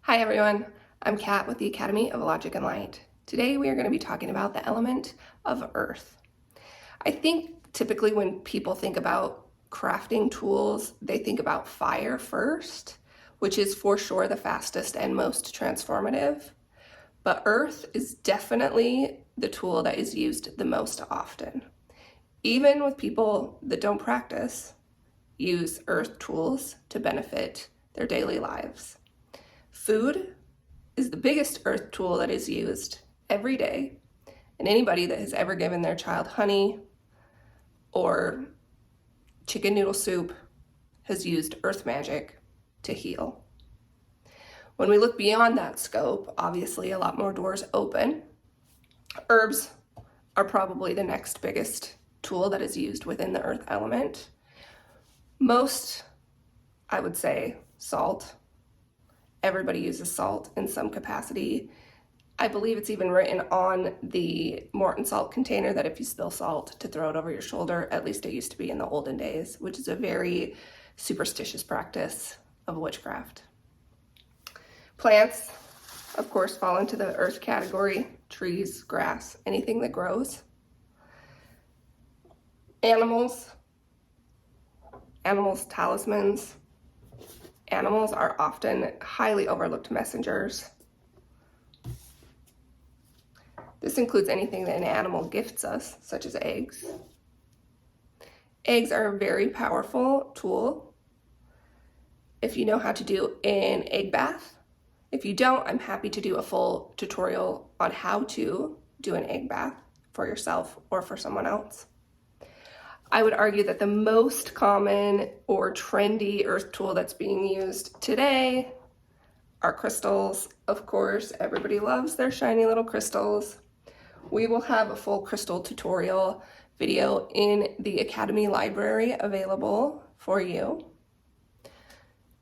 Hi everyone, I'm Kat with the Academy of Logic and Light. Today we are going to be talking about the element of earth. I think typically when people think about crafting tools, they think about fire first, which is for sure the fastest and most transformative. But earth is definitely the tool that is used the most often. Even with people that don't practice, use earth tools to benefit their daily lives. Food is the biggest earth tool that is used every day, and anybody that has ever given their child honey or chicken noodle soup has used earth magic to heal. When we look beyond that scope, obviously a lot more doors open. Herbs are probably the next biggest tool that is used within the earth element. Most, I would say, salt. Everybody uses salt in some capacity. I believe it's even written on the Morton salt container that if you spill salt to throw it over your shoulder. At least it used to be in the olden days, which is a very superstitious practice of witchcraft. Plants, of course, fall into the earth category. Trees, grass, anything that grows. Animals, talismans. Animals are often highly overlooked messengers. This includes anything that an animal gifts us, such as eggs. Eggs are a very powerful tool if you know how to do an egg bath. If you don't, I'm happy to do a full tutorial on how to do an egg bath for yourself or for someone else. I would argue that the most common or trendy earth tool that's being used today are crystals. Of course, everybody loves their shiny little crystals. We will have a full crystal tutorial video in the Academy library available for you.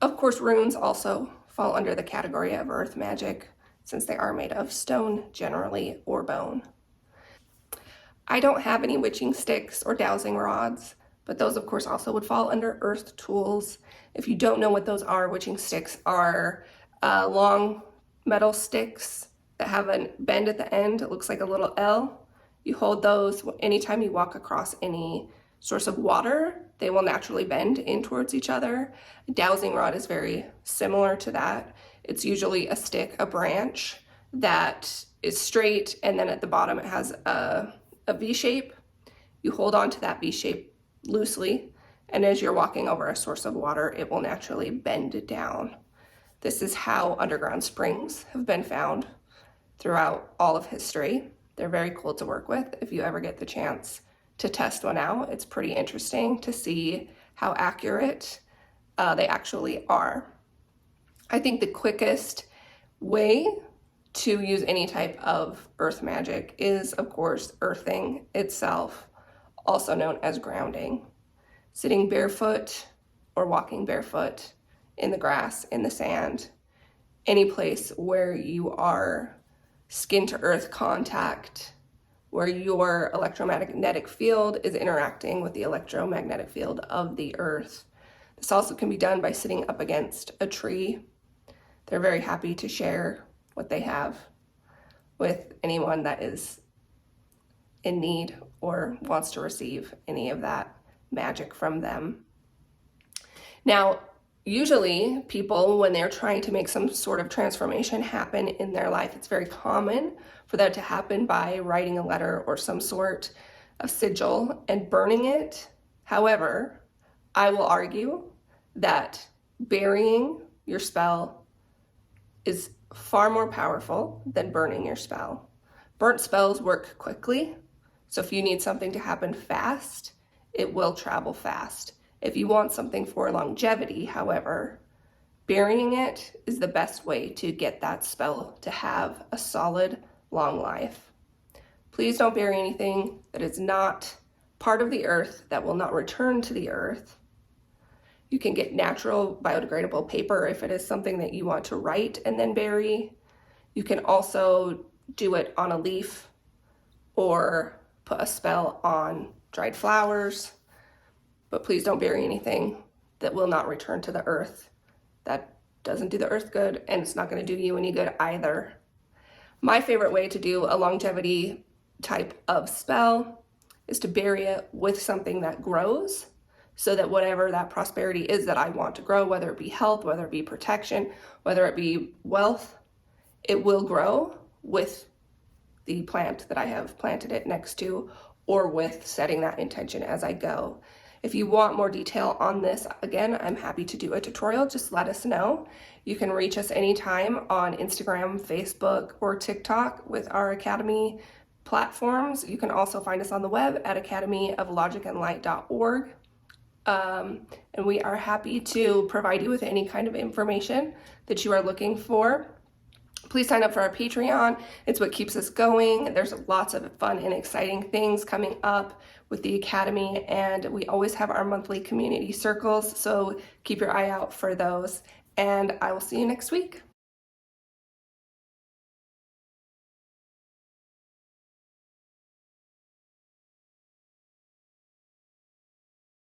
Of course, runes also fall under the category of earth magic since they are made of stone generally or bone. I don't have any witching sticks or dowsing rods, but those of course also would fall under earth tools. If you don't know what those are, witching sticks are long metal sticks that have a bend at the end. It looks like a little L. You hold those anytime you walk across any source of water, they will naturally bend in towards each other. A dowsing rod is very similar to that. It's usually a stick, a branch that is straight, and then at the bottom it has a V shape. You hold on to that V shape loosely, and as you're walking over a source of water, it will naturally bend down. This is how underground springs have been found throughout all of history. They're very cool to work with if you ever get the chance to test one out. It's pretty interesting to see how accurate they actually are. I think the quickest way to use any type of earth magic is, of course, earthing itself, also known as grounding. Sitting barefoot or walking barefoot in the grass, in the sand, any place where you are skin to earth contact, where your electromagnetic field is interacting with the electromagnetic field of the earth. This also can be done by sitting up against a tree. They're very happy to share what they have with anyone that is in need or wants to receive any of that magic from them. Now, usually people, when they're trying to make some sort of transformation happen in their life, it's very common for that to happen by writing a letter or some sort of sigil and burning it. However, I will argue that burying your spell is far more powerful than burning your spell. Burnt spells work quickly, so if you need something to happen fast, it will travel fast. If you want something for longevity, however, burying it is the best way to get that spell to have a solid, long life. Please don't bury anything that is not part of the earth, that will not return to the earth. You can get natural biodegradable paper if it is something that you want to write and then bury. You can also do it on a leaf or put a spell on dried flowers, but please don't bury anything that will not return to the earth. That doesn't do the earth good, and it's not going to do you any good either. My favorite way to do a longevity type of spell is to bury it with something that grows, so that whatever that prosperity is that I want to grow, whether it be health, whether it be protection, whether it be wealth, it will grow with the plant that I have planted it next to, or with setting that intention as I go. If you want more detail on this, again, I'm happy to do a tutorial. Just let us know. You can reach us anytime on Instagram, Facebook, or TikTok with our Academy platforms. You can also find us on the web at academyoflogicandlight.org. And we are happy to provide you with any kind of information that you are looking for. Please sign up for our Patreon. It's what keeps us going. There's lots of fun and exciting things coming up with the Academy, and we always have our monthly community circles, so keep your eye out for those. And I will see you next week.